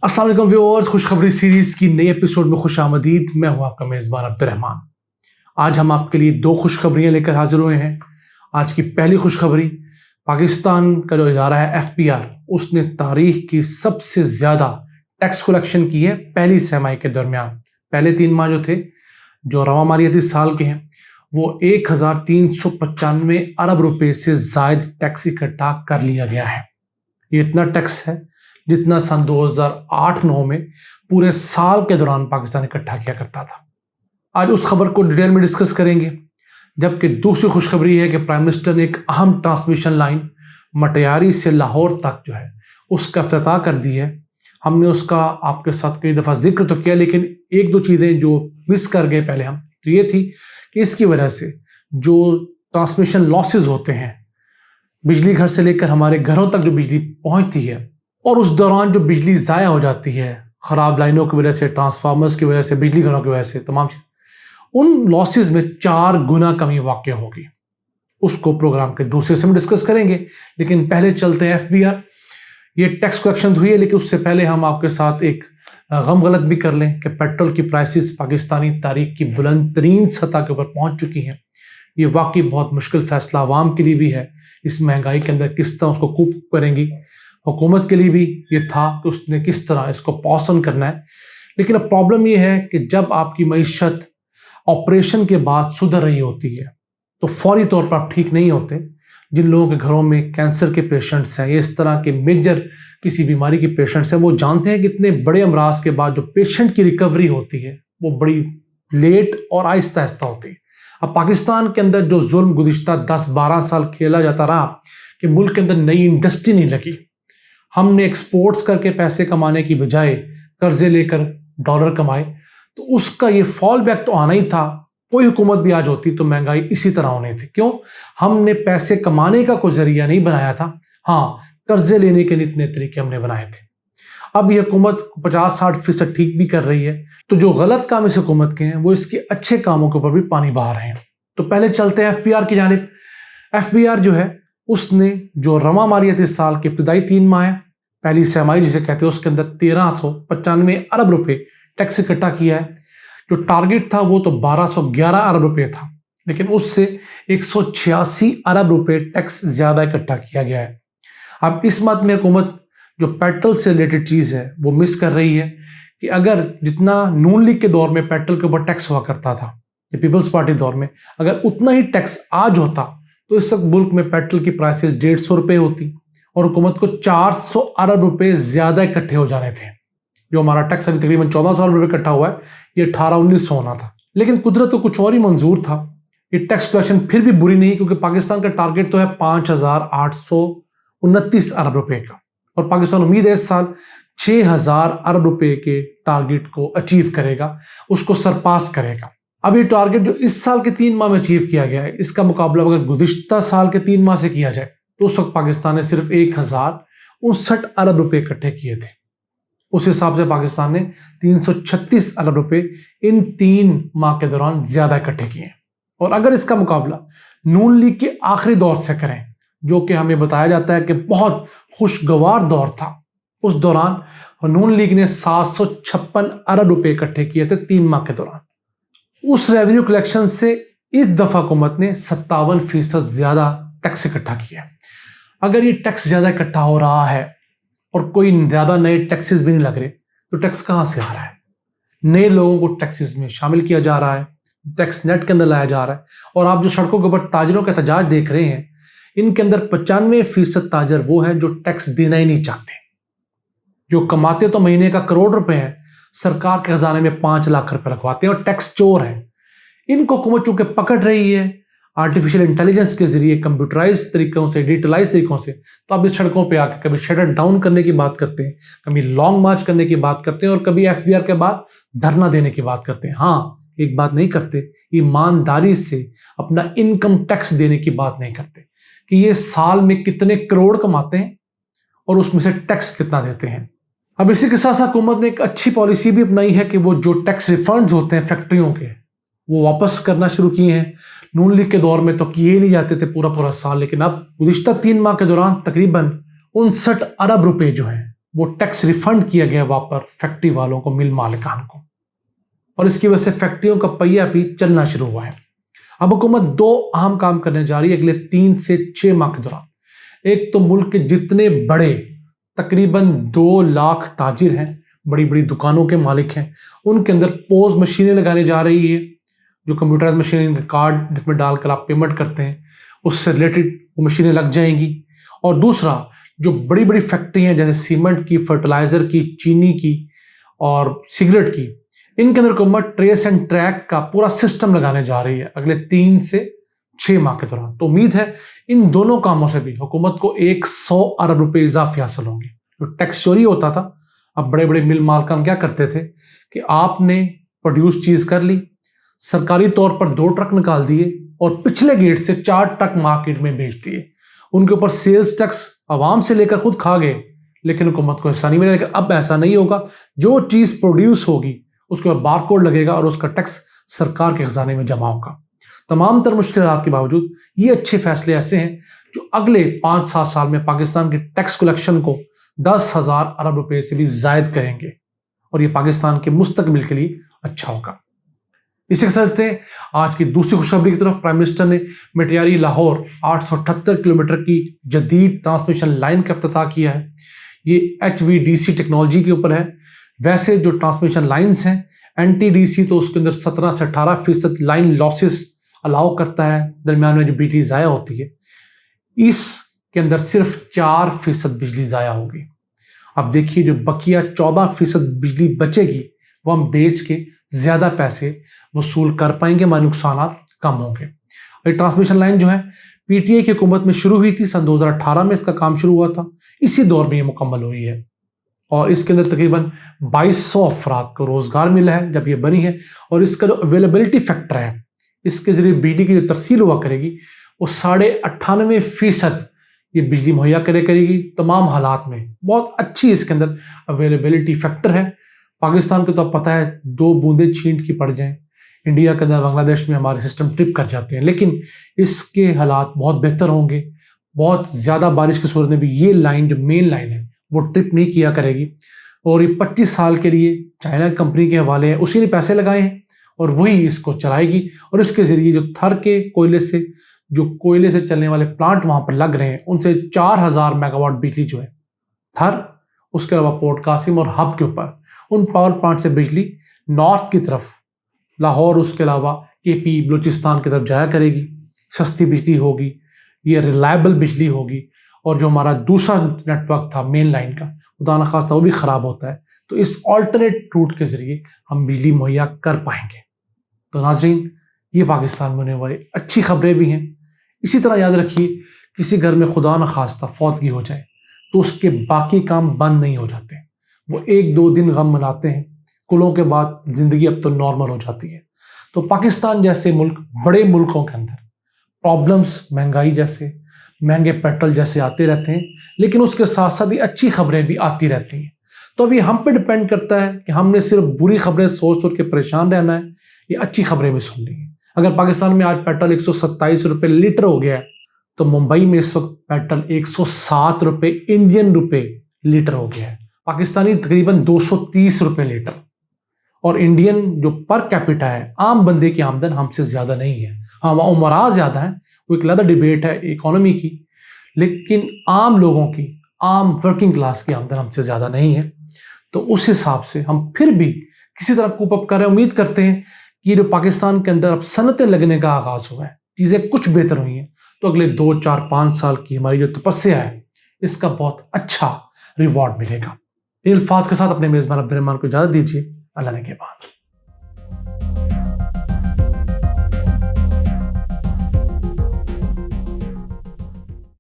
अस्सलाम वालेकुम व्यूअर्स, खुशखबरी सीरीज की नई एपिसोड में खुश आमदीद। मैं हूं आपका मेज़बान अब्दुर्रहमान। आज हम आपके लिए दो खुशखबरियां लेकर हाजिर हुए हैं। आज की पहली खुशखबरी, पाकिस्तान का जो इदारा है FBR, उसने तारीख की सबसे ज़्यादा टैक्स कलेक्शन की है पहली सहमाही के दरमियान। पहले 3 माह जो थे, जो रवा मालियाती साल के हैं, वो 1395 अरब रुपए से ज़ायद टैक्स इकट्ठा कर लिया गया है। ये इतना टैक्स है जितना सन 2008-9 में पूरे साल के दौरान पाकिस्तान इकट्ठा किया करता था। आज उस खबर को डिटेल में डिस्कस करेंगे। जबकि दूसरी खुशखबरी है कि प्राइम मिनिस्टर ने एक अहम ट्रांसमिशन लाइन मटियारी से लाहौर तक जो है उसका इफ्तिताह कर दी है। हमने उसका आपके साथ कई दफ़ा जिक्र तो किया, लेकिन एक दो चीज़ें जो मिस कर गए पहले हम, तो ये थी कि इसकी वजह से जो ट्रांसमिशन लॉसेस होते हैं, बिजली घर से लेकर हमारे घरों तक जो बिजली पहुंचती है और उस दौरान जो बिजली ज़ाया हो जाती है ख़राब लाइनों की वजह से, ट्रांसफार्मर्स की वजह से, बिजली घरों की वजह से, तमाम उन लॉसेस में 4 गुना कमी वाक़ई होगी। उसको प्रोग्राम के दूसरे से हम डिस्कस करेंगे, लेकिन पहले चलते हैं FBR। ये टैक्स कलेक्शन हुई है, लेकिन उससे पहले हम आपके साथ एक गम गलत भी कर लें कि पेट्रोल की प्राइसेस पाकिस्तानी तारीख की बुलंद तरीन सतह के ऊपर पहुँच चुकी हैं। ये वाकई बहुत मुश्किल फ़ैसला आवाम के लिए भी है, इस महंगाई के अंदर किस तरह उसको कूप करेंगी। हुकूमत के लिए भी ये था कि उसने किस तरह इसको पॉस ऑन करना है। लेकिन अब प्रॉब्लम ये है कि जब आपकी मईशत ऑपरेशन के बाद सुधर रही होती है तो फौरी तौर पर आप ठीक नहीं होते। जिन लोगों के घरों में कैंसर के पेशेंट्स हैं, इस तरह के मेजर किसी बीमारी के पेशेंट्स हैं, वो जानते हैं कि इतने बड़े अमराज के बाद जो पेशेंट की रिकवरी होती है वो बड़ी लेट और आहिस्ता आहिस्ता होती है। अब पाकिस्तान के अंदर जो जुल्म गुज़िश्ता 10-12 साल खेला जाता रहा कि मुल्क के अंदर नई इंडस्ट्री नहीं लगी, हमने एक्सपोर्ट्स करके पैसे कमाने की बजाय कर्जे लेकर डॉलर कमाए, तो उसका ये फॉल बैक तो आना ही था। कोई हुकूमत भी आज होती तो महंगाई इसी तरह होनी थी। क्यों? हमने पैसे कमाने का कोई जरिया नहीं बनाया था, हाँ, कर्जे लेने के इतने तरीके हमने बनाए थे। अब ये हुकूमत 50-60% ठीक भी कर रही है, तो जो गलत काम इस हुकूमत के हैं वो इसके अच्छे कामों के ऊपर भी पानी बहा रहे हैं। तो पहले चलते हैं FBR की जानिब। FBR जो है उसने जो रवा मालियाती साल के इब्तिदाई 3 माह है, पहली सहमाही जिसे कहते हैं, उसके अंदर 1395 अरब रुपए टैक्स इकट्ठा किया है। जो टारगेट था वो तो 1211 अरब रुपए था, लेकिन उससे 186 अरब रुपए टैक्स ज़्यादा इकट्ठा किया गया है। अब इस मद में हुकूमत जो पेट्रोल से रिलेटेड चीज़ है वो मिस कर रही है कि अगर जितना नून लीग के दौर में पेट्रोल के ऊपर टैक्स हुआ करता था, या पीपल्स पार्टी दौर में, अगर उतना ही टैक्स आज होता तो इस वक्त मुल्क में पेट्रोल की प्राइसेस 150 रुपये होती और हुकूमत को 400 अरब रुपए ज़्यादा इकट्ठे हो जाने थे। जो हमारा टैक्स अभी तकरीबन 1400 अरब रुपये इकट्ठा हुआ है, ये 1800-1900 होना था। लेकिन कुदरत को कुछ और ही मंजूर था। ये टैक्स कलेक्शन फिर भी बुरी नहीं, क्योंकि पाकिस्तान का टारगेट तो है 5829 अरब रुपए का, और पाकिस्तान उम्मीद है इस साल 6000 अरब रुपए के टारगेट को अचीव करेगा, उसको सरपास करेगा। अब ये टारगेट जो इस साल के 3 माह में अचीव किया गया है, इसका मुकाबला अगर गुज़िश्ता साल के 3 माह से किया जाए तो उस वक्त पाकिस्तान ने सिर्फ 1059 अरब रुपए इकट्ठे किए थे। उस हिसाब से पाकिस्तान ने 336 अरब रुपए इन 3 माह के दौरान ज़्यादा इकट्ठे किए। और अगर इसका मुकाबला नून लीग के आखिरी दौर से करें, जो कि हमें बताया जाता है कि बहुत खुशगवार दौर था, उस दौरान नून लीग ने 756 अरब रुपए इकट्ठे किए थे 3 माह के दौरान। उस रेवेन्यू कलेक्शन से इस दफ़ा हुकूमत ने 57% ज़्यादा टैक्स इकट्ठा किया। अगर ये टैक्स ज़्यादा इकट्ठा हो रहा है और कोई ज़्यादा नए टैक्सेस भी नहीं लग रहे, तो टैक्स कहाँ से आ रहा है? नए लोगों को टैक्सेस में शामिल किया जा रहा है, टैक्स नेट के अंदर लाया जा रहा है। और आप जो सड़कों के ऊपर ताजरों का एहतजाज देख रहे हैं, इनके अंदर 95% ताजर वो हैं जो टैक्स देना ही नहीं चाहते, जो कमाते तो महीने का करोड़ रुपए हैं, सरकार के खजाने में 5 लाख रुपए रखवाते हैं और टैक्स चोर हैं। इनको हुकूमत चूंकि पकड़ रही है आर्टिफिशियल इंटेलिजेंस के जरिए, कंप्यूटराइज तरीकों से, डिजिटलाइज तरीकों से, तो आप इस सड़कों पे आकर कभी शटर डाउन करने की बात करते हैं, कभी लॉन्ग मार्च करने की बात करते हैं, और कभी FBR के बाद धरना देने की बात करते हैं। हाँ, एक बात नहीं करते, ईमानदारी से अपना इनकम टैक्स देने की बात नहीं करते कि ये साल में कितने करोड़ कमाते हैं और उसमें से टैक्स कितना देते हैं। अब इसी के साथ साथ हुकूमत ने एक अच्छी पॉलिसी भी अपनाई है कि वो जो टैक्स रिफंड्स होते हैं फैक्ट्रियों के, वो वापस करना शुरू किए हैं। नून लीग के दौर में तो किए नहीं जाते थे पूरा साल, लेकिन अब गुज़िश्ता 3 माह के दौरान तकरीबन 59 अरब रुपए जो हैं वो टैक्स रिफंड किया गया वापस फैक्ट्री वालों को, मिल मालिकान को, और इसकी वजह से फैक्ट्रियों का पहिया भी चलना शुरू हुआ है। अब हुकूमत दो अहम काम करने जा रही है अगले 3 से 6 माह के दौरान। एक तो मुल्क के जितने बड़े तकरीबन 2 लाख ताजिर हैं, बड़ी बड़ी दुकानों के मालिक हैं, उनके अंदर पोज मशीनें लगाने जा रही है, जो कंप्यूटराइज मशीन के कार्ड जिसमें डालकर आप पेमेंट करते हैं उससे रिलेटेड वो मशीनें लग जाएंगी। और दूसरा, जो बड़ी बड़ी फैक्ट्री हैं जैसे सीमेंट की, फर्टिलाइजर की, चीनी की और सिगरेट की, इनके अंदर हुकूमत ट्रेस एंड ट्रैक का पूरा सिस्टम लगाने जा रही है अगले 3 से 6 माह के दौरान। तो उम्मीद है इन दोनों कामों से भी हुकूमत को 100 अरब रुपए इजाफे हासिल होंगे। जो टैक्स चोरी होता था, अब बड़े बड़े मिल मालिकान क्या करते थे कि आपने प्रोड्यूस चीज कर ली, सरकारी तौर पर 2 ट्रक निकाल दिए और पिछले गेट से 4 ट्रक मार्केट में बेच दिए। उनके ऊपर सेल्स टैक्स आवाम से लेकर खुद खा गए, लेकिन हुकूमत को हिस्सा नहीं मिला। लेकिन अब ऐसा नहीं होगा, जो चीज प्रोड्यूस होगी उसके ऊपर बारकोड लगेगा और उसका टैक्स सरकार के खजाने में जमा होगा। तमाम तर मुश्किलात के बावजूद ये अच्छे फैसले ऐसे हैं जो अगले 5-7 साल में पाकिस्तान के टैक्स कलेक्शन को 10,000 अरब रुपए से भी जायद करेंगे, और ये पाकिस्तान के मुस्तकबिल के लिए अच्छा होगा। इसी के साथ आज की दूसरी खुशखबरी की तरफ। प्राइम मिनिस्टर ने मेटियारी लाहौर 878 किलोमीटर की जदीद ट्रांसमिशन लाइन का इफ्तिताह किया है। ये HVDC टेक्नोलॉजी के ऊपर है। वैसे जो ट्रांसमिशन लाइंस हैं NTDC तो उसके अंदर 17 से 18% लाइन लॉसेस अलाउ करता है, दरमियान में जो बिजली ज़ाया होती है। इसके अंदर सिर्फ 4% बिजली ज़ाया होगी। अब देखिए जो बकिया 14% बिजली बचेगी वो हम बेच के ज़्यादा पैसे वसूल कर पाएंगे, हमारे नुकसान कम होंगे। ये ट्रांसमिशन लाइन जो है PTI की हुकूमत में शुरू हुई थी, सन 2018 में इसका काम शुरू हुआ था, इसी दौर में ये मुकम्मल हुई है और इसके अंदर तकरीबन 2200 अफराद को रोज़गार मिला है जब ये बनी है। और इसका जो अवेलेबिलिटी फैक्टर है, इसके ज़रिए बिजली की जो तरसील हुआ करेगी वो 98.5% ये बिजली मुहैया करेगी तमाम हालात में। बहुत अच्छी इसके अंदर अवेलेबिलिटी फैक्टर है। पाकिस्तान को तो अब पता है 2 बूंदें छींट की पड़ जाएं, इंडिया के अंदर बांग्लादेश में हमारे सिस्टम ट्रिप कर जाते हैं, लेकिन इसके हालात बहुत बेहतर होंगे। बहुत ज़्यादा बारिश की सूरत में भी ये लाइन जो मेन लाइन है वो ट्रिप नहीं किया करेगी। और ये 25 साल के लिए चाइना कंपनी के हवाले है, उसी ने पैसे लगाए हैं और वही इसको चलाएगी। और इसके ज़रिए जो थर के कोयले से चलने वाले प्लांट वहाँ पर लग रहे हैं, उनसे 4000 मेगावाट बिजली जो है थर, उसके अलावा पोर्ट कासिम और हब के ऊपर उन पावर प्लांट से बिजली नॉर्थ की तरफ लाहौर, उसके अलावा KP बलूचिस्तान की तरफ जाया करेगी। सस्ती बिजली होगी, ये रिलायबल बिजली होगी। और जो हमारा दूसरा नेटवर्क था मेन लाइन का, खुदा न खास्ता वो भी ख़राब होता है, तो इस ऑल्टरनेट रूट के ज़रिए हम बिजली मुहैया कर पाएंगे। तो नाज़रीन, ये पाकिस्तान में होने वाली अच्छी खबरें भी हैं। इसी तरह याद रखिए, किसी घर में खुदा न खास्ता फौतगी हो जाए तो उसके बाकी काम बंद नहीं हो जाते, वो 1-2 दिन गम मनाते हैं, कुलों के बाद ज़िंदगी अब तो नॉर्मल हो जाती है। तो पाकिस्तान जैसे मुल्क, बड़े मुल्कों के अंदर प्रॉब्लम्स, महंगाई जैसे, महंगे पेट्रोल जैसे आते रहते हैं, लेकिन उसके साथ साथ ही अच्छी खबरें भी आती रहती हैं। तो अभी हम पे डिपेंड करता है कि हमने सिर्फ बुरी खबरें सोच के परेशान रहना है या अच्छी खबरें भी सुननी है। अगर पाकिस्तान में आज पेट्रोल 127 रुपये लीटर हो गया है, तो मुंबई में इस वक्त पेट्रोल 107 रुपये इंडियन रुपये लीटर हो गया है। पाकिस्तानी तकरीबन 230 रुपये लीटर। और इंडियन जो पर कैपिटा है, आम बंदे की आमदन हमसे ज़्यादा नहीं है। हाँ, वहाँ उमरा ज़्यादा है, वो एक अलग डिबेट है इकोनॉमी की, लेकिन आम लोगों की, आम वर्किंग क्लास की आमदन हमसे ज़्यादा नहीं है। तो उस हिसाब से हम फिर भी किसी तरह कूप अप कर रहे हैं। उम्मीद करते हैं कि जो पाकिस्तान के अंदर अब सनतें लगने का आगाज़ हुआ है, चीज़ें कुछ बेहतर हुई हैं, तो अगले 2, 4, 5 साल की हमारी जो तपस्या है, इसका बहुत अच्छा रिवॉर्ड मिलेगा। इन अल्फाज के साथ अपने मेज़बान अब्दुर्रहमान को इजाज़त दीजिए। अल्लाह ने के बाद।